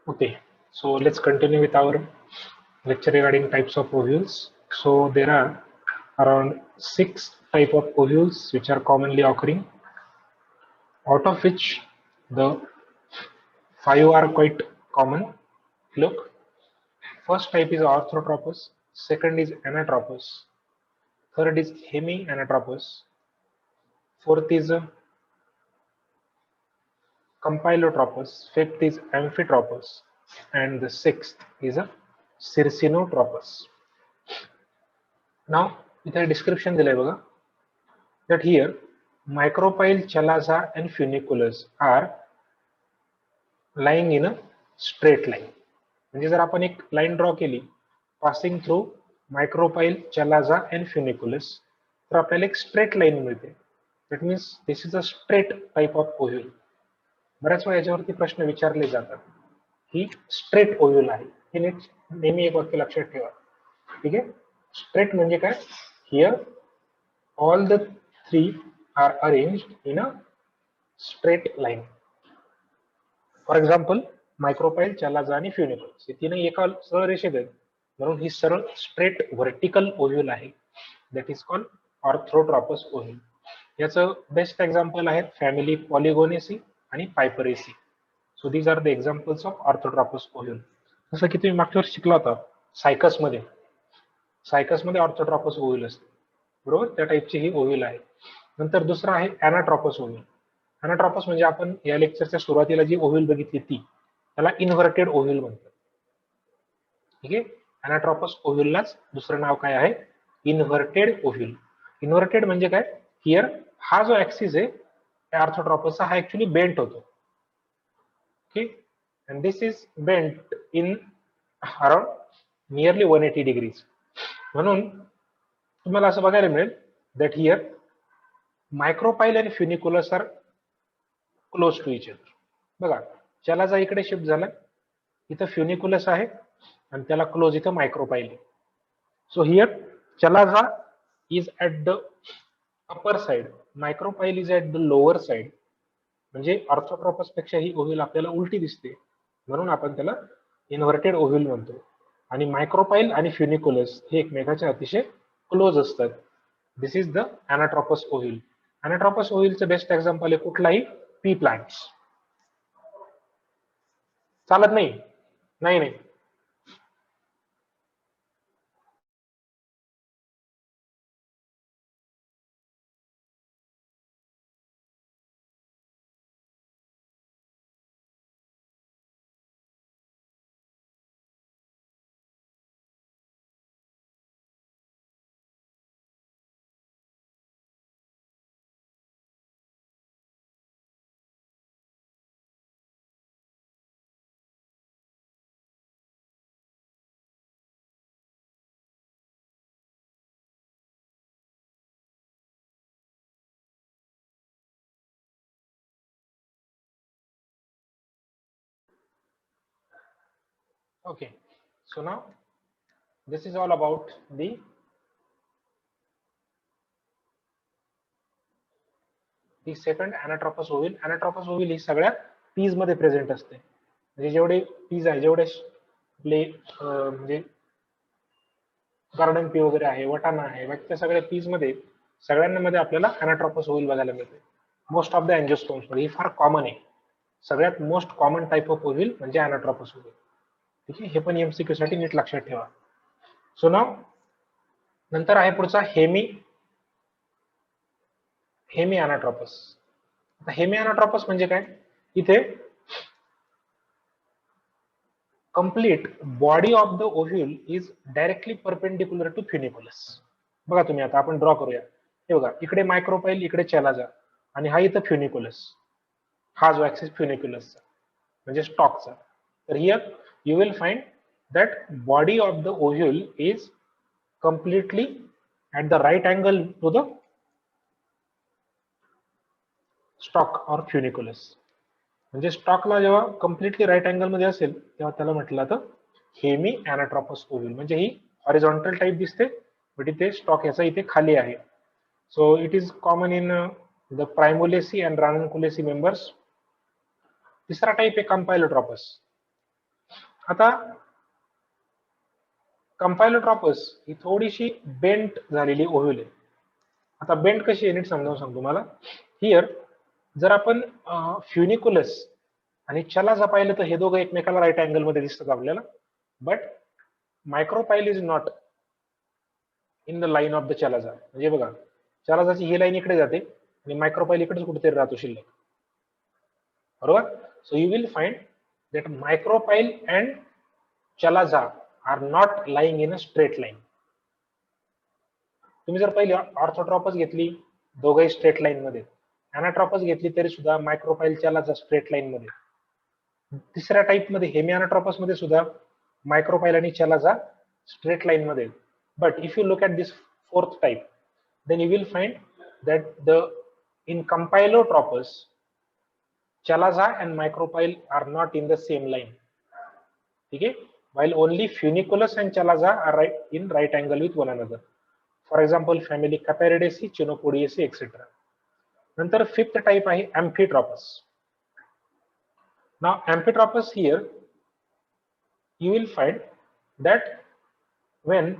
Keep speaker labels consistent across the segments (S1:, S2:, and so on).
S1: Okay, so let's continue with our lecture regarding types of ovules. So there are around 6 type of ovules which are commonly occurring, out of which the 5 are quite common. Look, first type is orthotropous, second is anatropous, third is hemianatropous, fourth is compylotropous, fifth is amphitropous, and the sixth is a circinotropous. Now, इथे description दिलंय बघा, that here micropyle, chalaza and funiculus are lying in a straight line. म्हणजे जर आपण एक line draw केली passing through micropyle, chalaza and funiculus, तर आपल्याला एक स्ट्रेट लाईन मिळते. That means this is a straight type of ovule. बऱ्याच वेळा याच्यावरती प्रश्न विचारले जातात. ही स्ट्रेट ओव्ह्यूल आहे, हे नेहमी एक वाक्य लक्षात ठेवा. ठीक आहे. स्ट्रेट म्हणजे काय? Here all the three are arranged in a straight line. For example, micropyle, chalaza आणि फ्युनिकुलस हे तीनही एका सरळ रेषेत आहेत, म्हणून ही सरळ स्ट्रेट व्हर्टिकल ओव्ह्यूल आहे. That is called orthotropous ovule. याचं बेस्ट एक्झाम्पल आहे फॅमिली पॉलिगोनेसी आणि piperaceae. So these are the examples of orthotropous ovule. जसं की तुम्ही मागच्या वर्षी शिकला होता सायकसमध्ये ऑर्थोट्रॉपस ओव्ह्यूल असते, बरोबर? त्या टाईपची ही ओव्ह्यूल आहे. नंतर दुसरा आहे अॅनाट्रॉपस ओव्ह्यूल. अॅनाट्रॉपस म्हणजे आपण या लेक्चरच्या सुरुवातीला जी ओव्ह्यूल बघितली ती, त्याला इन्व्हर्टेड ओव्ह्यूल म्हणतात. ठीक आहे. अॅनाट्रॉपस ओव्ह्यूललाच दुसरं नाव काय आहे? Inverted ovule. इन्व्हर्टेड म्हणजे काय? हियर हा जो ऍक्सिस आहे त्या ऑर्थोट्रॉपसचा हा ऍक्च्युली बेंट होतो. Okay, and this is bent in around nearly 180 degrees. म्हणून तुम्हाला असं बघायला मिळेल दॅट हियर मायक्रोपाईल आणि funiculus are close to each other. बघा, चलाजा इकडे शिफ्ट झाला, इथं फ्युनिकुलस आहे आणि त्याला क्लोज इथं मायक्रोपाईल आहे. So here chalaza is at the upper side, micropyle is at the lower side. म्हणजे ऑर्थोट्रॉपस पेक्षा ही ओव्ह्यूल आपल्याला उलटी दिसते, म्हणून आपण त्याला इन्व्हर्टेड ओव्ह्यूल म्हणतो. आणि मायक्रोपाईल आणि फ्युनिकुलस हे एकमेकाच्या अतिशय क्लोज असतात. दिस is the अॅनाट्रॉपस ovule. अॅनाट्रॉपस ओव्ह्यूलचं best example आहे कुठलाही पी प्लांट्स. चालत नाही, नाही नाही. Okay, so now this is all about the second अॅनाट्रॉपस ovule. अॅनाट्रॉपस ovule ही सगळ्या पीज मध्ये प्रेझेंट असते. म्हणजे जेवढे पीज आहे, जेवढे आपले म्हणजे गार्डन पी वगैरे आहे, वटाणा आहे, त्या सगळ्या पीज मध्ये सगळ्यांमध्ये आपल्याला अॅनाट्रॉपस ओव्ह्यूल बघायला मिळते. मोस्ट ऑफ द अँजिओस्पर्म्स मध्ये ही फार कॉमन आहे. सगळ्यात most common type of ovule म्हणजे अॅनाट्रॉपस ओव्ह्यूल. ठीक आहे, हे पण एमसीक्यू साठी नीट लक्षात ठेवा. सो नाव नंतर आहे पुढचा हेमी अॅनाट्रॉपस. आता हेमी अॅनाट्रॉपस म्हणजे काय? इथे complete body of the ovule is directly perpendicular to funiculus. बघा तुम्ही, आता आपण ड्रॉ करूया. हे बघा, इकडे मायक्रोपाईल, इकडे चलाजा आणि हा इथं फ्युनिकुलस. हा जो ऍक्सिस फ्युनिकुलसचा म्हणजे स्टॉकचा. तर here you will find that body of the ovule is completely at the right angle to the stalk or funiculus. म्हणजे स्टॉकला जेव्हा कम्प्लिटली राईट अँगल मध्ये असेल तेव्हा त्याला म्हटलं जातं हेमी अॅनाट्रॉपस ओव्ह्यूल. म्हणजे ही हॉरिझॉन्टल टाइप दिसते, बट इथे स्टॉक याचा इथे खाली आहे. So it is common in the Primulaceae and Ranunculaceae members. तिसरा टाइप आहे कंपायलोट्रॉपस. आता कंपायलोट्रॉपस ही थोडीशी बेंट झालेली ओव्ह्यूल आहे. आता बेंट कशी आहे नीट समजावून सांगतो तुम्हाला. हिअर जर आपण फ्युनिकुलस आणि चलाझा पाहिलं तर हे दोघं एकमेकाला राईट अँगल मध्ये दिसतात आपल्याला, but micropyle is not in the line of the chalaza. म्हणजे बघा, चलाझाची ही लाईन इकडे जाते आणि मायक्रोपाईल इकडेच कुठेतरी राहतो शिल्लक, बरोबर. So you will find that micropyle and chalaza are not lying in a straight line. तुम्ही जर पहिली ऑर्थोट्रॉपस घेतली दोघंही स्ट्रेट लाईन मध्ये, अॅनाट्रॉपस घेतली तरी सुद्धा मायक्रोपाईल चलाझा स्ट्रेट लाईन मध्ये. तिसऱ्या टाइप मध्ये हेमिअॅनाट्रॉपस मध्ये सुद्धा मायक्रोपाईल आणि चलाझा स्ट्रेट लाईन मध्ये. But if you look at this fourth type, then you will find that in Campylotropus, chalaza and micropyle are not in the same line. Okay, while only funiculus and chalaza are in right angle with one another. For example, family Caparidaceae, Chenopodiaceae, etc. Nantar fifth type आहे Amphitropus. Now Amphitropus here you will find that when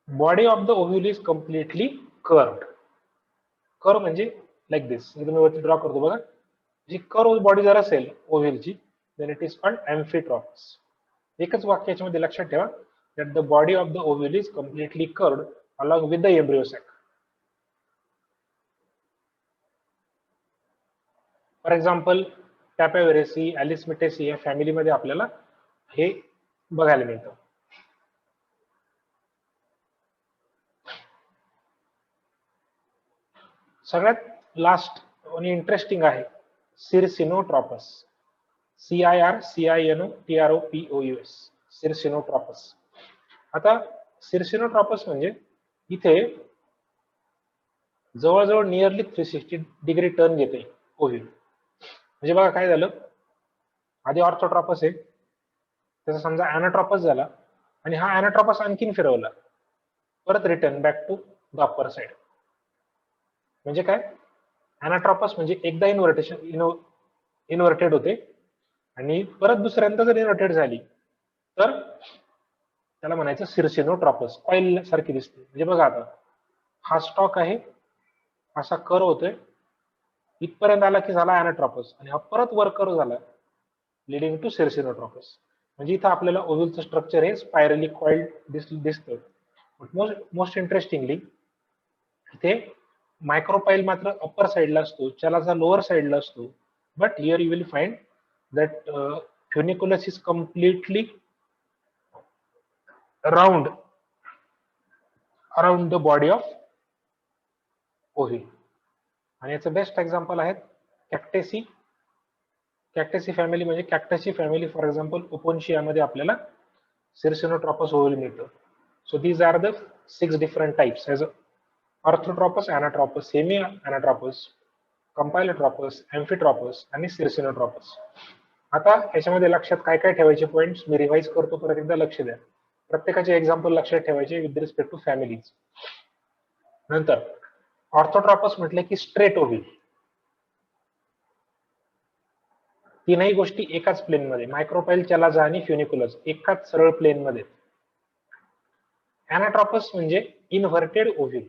S1: body of the ovule is completely curved. Curve म्हणजे like दिस, मी तुम्ही वरती draw करतो बघा, जी curve body जर असेल ओव्ह्यूलची, then it is called एम्फिट्रॉपस. एकच वाक्यामध्ये लक्षात ठेवा, that the body of the ovule is completely curved along with the embryo sac. For example टॅपेवेरेसी, ॲलिसमिटेसी या फॅमिलीमध्ये आपल्याला हे बघायला मिळतं. सगळ्यात लास्ट आणि इंटरेस्टिंग आहे सिरसिनोट्रॉपस. CIRCINOTROPOUS, सिरसिनोट्रॉपस. आता सिरसिनोट्रॉपस म्हणजे इथे जवळजवळ नियरली 360 डिग्री टर्न घेते ओव्ह्यूल. म्हणजे बघा काय झालं, आधी ऑर्थोट्रॉपस आहे, त्याचा समजा अॅनाट्रॉपस झाला आणि हा अॅनाट्रॉपस आणखीन फिरवला, परत return back to the upper side. म्हणजे काय, अॅनाट्रॉपस म्हणजे एकदा इन्व्हर्टेड होते आणि परत दुसऱ्यांदा जर इन्व्हर्टेड झाली तर त्याला म्हणायचं सिरसिनोट्रॉपस. कॉईल सारखी दिसते. म्हणजे बघा आता हा स्टॉक आहे, असा कर्व होतोय, इथपर्यंत आला की झाला अॅनाट्रॉपस आणि हा परत वर कर्व झाला लिडिंग टू सिरसिनोट्रॉपस. म्हणजे इथं आपल्याला ओव्ह्यूलचं स्ट्रक्चर हे स्पायरली कॉइल्ड दिसतं. मोस्ट इंटरेस्टिंगली इथे मायक्रोपाईल मात्र अप्पर साइडला असतो, चलाझा लोअर साइडला असतो. But here you will find that funiculus is completely round around the body of ovule. आणि याचं बेस्ट एक्झाम्पल आहेत कॅक्टेसी. कॅक्टेसी फॅमिली म्हणजे कॅक्टसची फॅमिली, फॉर एक्झाम्पल ओपोन्शियामध्ये आपल्याला सिरसिनोट्रॉपस ओव्ह्यूल मिळतं. So these are the 6 different types as orthotropous, anatropous, semi anatropous, campylotropous, amphitropous आणि circinotropous. आता याच्यामध्ये लक्षात काय काय ठेवायचे पॉइंट्स मी रिवाइज करतो, परत एकदा लक्ष द्या. प्रत्येकाचे एक्झाम्पल लक्षात ठेवायचे विथ रिस्पेक्ट टू फॅमिलीज. नंतर ऑर्थोट्रॉपस म्हटलं की स्ट्रेट ओव्ह्यूल, तीनही गोष्टी एकाच प्लेन मध्ये, मायक्रोपाईल, चलाझा आणि फ्युनिकुलस एकाच सरळ प्लेन मध्ये. अॅनाट्रॉपस म्हणजे इन्व्हर्टेड ओव्ह्यूल,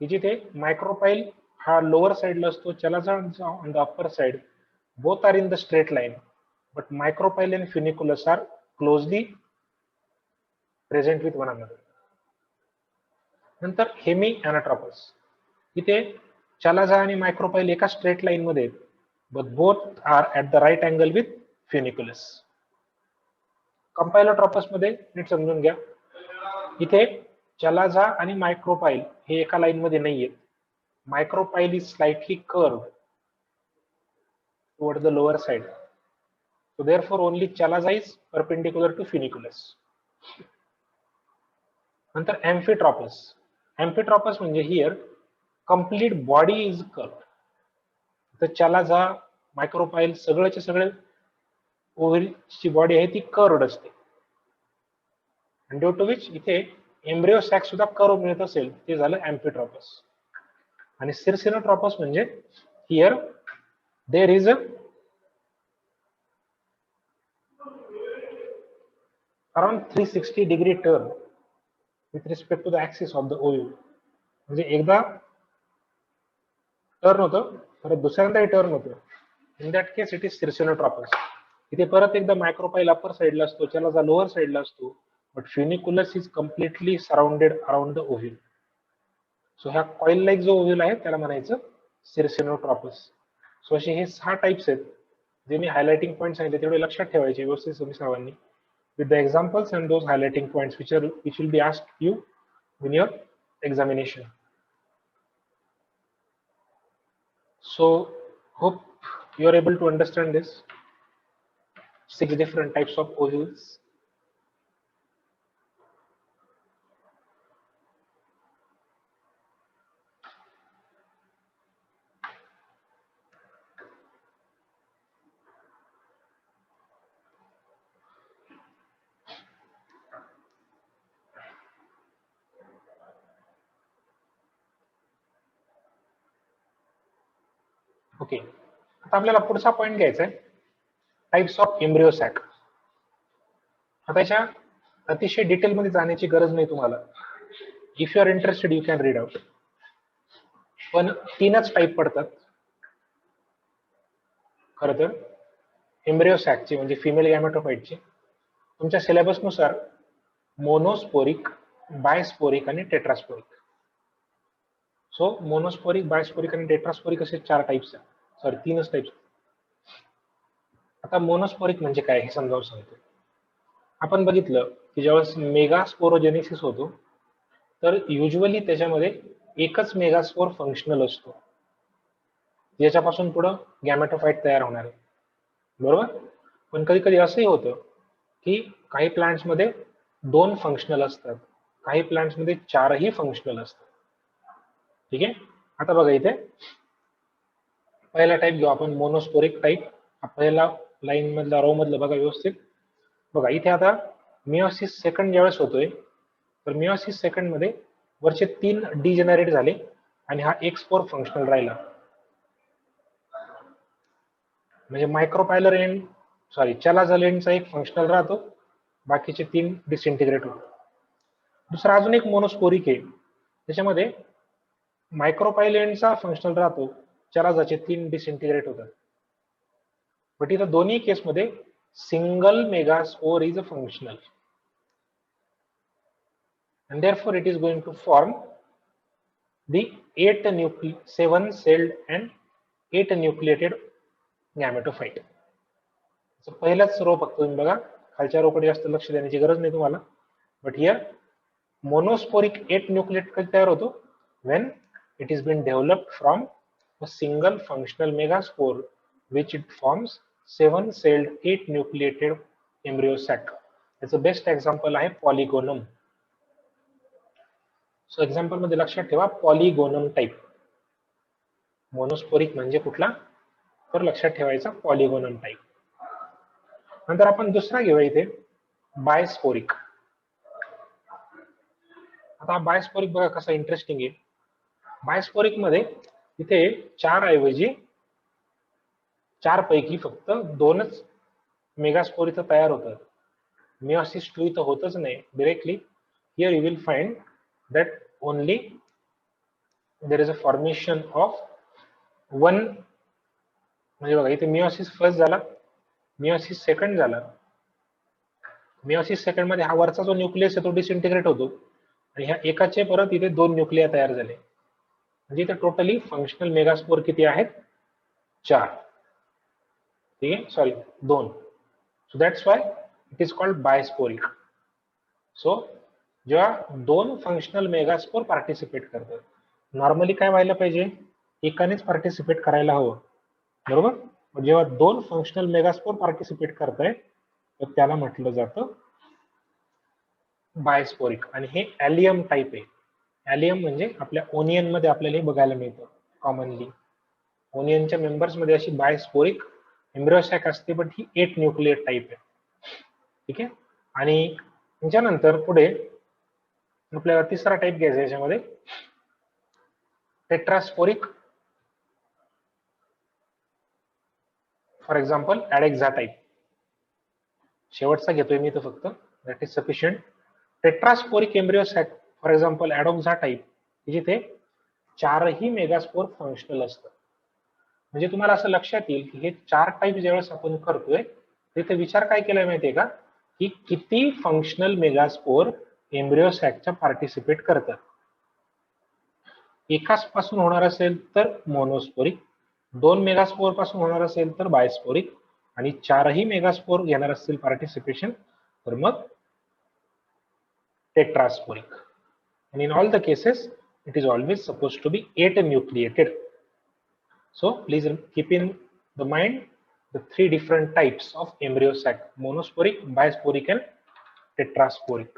S1: जिथे मायक्रोपाईल हा लोअर साइडला असतो, chalaza on the upper side. Both are in the straight line, but micropyle and funiculus are closely present with one another. नंतर हेमी अॅनाट्रॉपस, इथे चलाझा आणि मायक्रोपाईल एका स्ट्रेट लाईन मध्ये, but both are at the right angle with funiculus. कंपायलोट्रॉपस मध्ये नीट समजून घ्या, इथे chalaza आणि मायक्रोपाईल हे एका लाईन मध्ये नाहीये. Micropyle is slightly curved toward the lower side, so therefore only chalaza is perpendicular to funiculus. नंतर एम्फिट्रॉपस. एम्फिट्रॉपस म्हणजे here complete body is curved. तर चलाझा, मायक्रोपाईल सगळ्याचे सगळे ओव्ह्यूलची बॉडी आहे ती कर्व्ड असते. आणि ड्यू टू विच इथे एम्ब्रियो सॅक सुद्धा कर्व मिळत असेल, ते झालं एम्फिट्रॉपस. आणि सिरसिनोट्रॉपस म्हणजे here there is a around 360-degree turn with respect to the axis of the ovule. म्हणजे एकदा टर्न होतं, परत दुसऱ्यांदाही टर्न होतं. In that case it is circinotropous. इथे परत एकदा मायक्रोपाईल अपर साइडला असतो, चलाजा लोअर साइडला असतो, but funiculus is completely surrounded around the ovule. So ह्या कॉईल लाईक जो ओव्ह्यूल आहे त्याला म्हणायचं सिरसिनोट्रॉपस. सो असे हे 6 टाइप्स आहेत जे मी हायलाइटिंग पॉईंट सांगितले तेवढे लक्षात ठेवायचे व्यवस्थित तुम्ही सर्वांनी, with the examples and those highlighting points which will be asked you in your examination. So hope you are able to understand this 6 different types of ovules. Okay, आता आपल्याला पुढचा पॉइंट घ्यायचा आहे टाइप्स ऑफ एम्ब्रियो सॅक. आता याच्या अतिशय डिटेलमध्ये जाण्याची गरज नाही तुम्हाला. If you are interested you can read out. पण 3च टाईप पडतात खरं तर एम्ब्रियो सॅकचे, म्हणजे फिमेल गॅमेटोफाइटचे. तुमच्या सिलेबसनुसार मोनोस्पोरिक, बायस्पोरिक आणि टेट्रास्पोरिक. सो मोनोस्पोरिक, बायस्पोरिक आणि टेट्रास्पोरिक असे 4 टाइप्स आहेत. सॉरी 3च टाइप्स. आता मोनोस्पोरिक म्हणजे काय हे समजावून सांगतो. आपण बघितलं की ज्यावेळेस मेगास्पोरोजेनेसिस होतो तर युजली त्याच्यामध्ये एकच मेगास्पोर फंक्शनल असतो, याच्यापासून पुढं गॅमेटोफाइट तयार होणार आहे, बरोबर. पण कधी कधी असंही होतं की काही प्लांट्स मध्ये 2 फंक्शनल असतात, काही प्लांट्स मध्ये 4ही फंक्शनल असतात. ठीक आहे. आता बघा इथे पहिला टाइप घेऊ आपण, मोनोस्पोरिक टाइप. पहिला लाईन मधला रो मधलं बघा व्यवस्थित. बघा इथे आता मिओसिस सेकंड ज्यावेळेस होतोय तर मिओसिस सेकंड मध्ये वरचे 3 डिजेनरेट झाले आणि हा एक स्पोर फंक्शनल राहिला. म्हणजे मायक्रोपायलर एंड सॉरी चलाझल एंडचा एक फंक्शनल राहतो, बाकीचे 3 डिसइंटिग्रेट होतो. दुसरा अजून एक मोनोस्पोरिक आहे, त्याच्यामध्ये मायक्रोपायल एंडचा फंक्शनल राहतो, चलाझाचे 3 डिसइंटिग्रेट होतात. बट इथं दोन्ही केसमध्ये single megaspore is a functional and therefore it is going to form the 7-celled and 8-nucleated gametophyte. So पहिलाच रो फक्त तुम्ही बघा, खालच्या रोकडे जास्त लक्ष देण्याची गरज नाही तुम्हाला. बट हियर मोनोस्पोरिक 8 न्यूक्लिएट कधी तयार होतो, when it is been developed from a single functional megaspore which it forms 7-celled 8-nucleated embryo sac. त्याचं बेस्ट एक्झाम्पल आहे पॉलिगोनम. सो एक्झाम्पल मध्ये लक्षात ठेवा पॉलिगोनम टाइप. मोनोस्पोरिक म्हणजे कुठला तर लक्षात ठेवायचा पॉलिगोनम टाइप. नंतर आपण दुसरा घेऊया इथे बायस्पोरिक. आता बायस्पोरिक बघा कसा इंटरेस्टिंग आहे. बायस्पोरिक मध्ये इथे 4 ऐवजी 4 पैकी फक्त 2च मेगास्पोर इथं तयार होतात. मिओसिस 2 इथं होतच नाही directly. Here you will find that only there is a formation of one. म्हणजे बघा इथे मिओसिस फर्स्ट झाला, मिओसिस सेकंड झाला. मिओसिस सेकंड मध्ये हा वरचा जो न्यूक्लियस आहे तो डिसइंटिग्रेट होतो आणि ह्या एकाचे परत इथे 2 न्यूक्लिया तयार झाले. म्हणजे इथे टोटली फंक्शनल मेगास्पोर किती आहेत 4. ठीक आहे, sorry 2. So that's why it is called bisporic. So जेव्हा 2 फंक्शनल मेगास्पोर पार्टिसिपेट करतात, नॉर्मली काय व्हायला पाहिजे एकानेच पार्टिसिपेट करायला हवं, बरोबर. जेव्हा 2 फंक्शनल मेगास्पोर पार्टिसिपेट करताय तर त्याला म्हटलं जातं बायस्पोरिक. आणि हे ॲलियम टाइप आहे. ॲलियम म्हणजे आपल्या ओनियन मध्ये आपल्याला हे बघायला मिळतं कॉमनली. ओनियनच्या मेंबर्स मध्ये अशी बायस्पोरिक एम्ब्रियो सॅक असते, बट ही 8 न्यूक्लिएट टाइप आहे. ठीक आहे. आणि त्याच्यानंतर पुढे आपल्याला तिसरा टाइप घ्यायचा याच्यामध्ये tetrasporic for example Adoxa type, शेवटचा घेतोय मी इथं फक्त, that is sufficient. Tetrasporic embryo sac for example Adoxa type, जिथे 4ही मेगास्पोर फंक्शनल असतं. म्हणजे तुम्हाला असं लक्षात येईल की हे 4 टाईप ज्यावेळेस आपण करतोय तिथे विचार काय केलाय माहितीये का, की किती फंक्शनल मेगास्पोर एम्ब्रिओ सॅकच्या पार्टिसिपेट करतात. एकाच पासून होणार असेल तर मोनोस्पोरिक, 2 मेगास्पोर पासून होणार असेल तर बायस्पोरिक, आणि 4ही मेगास्पोर घेणार असतील पार्टिसिपेशन तर मग tetrasporic. And in all the cases, it is always supposed to be 8 nucleated. So please keep in the mind the 3 different types of embryo sac: monosporic, bisporic, and tetrasporic.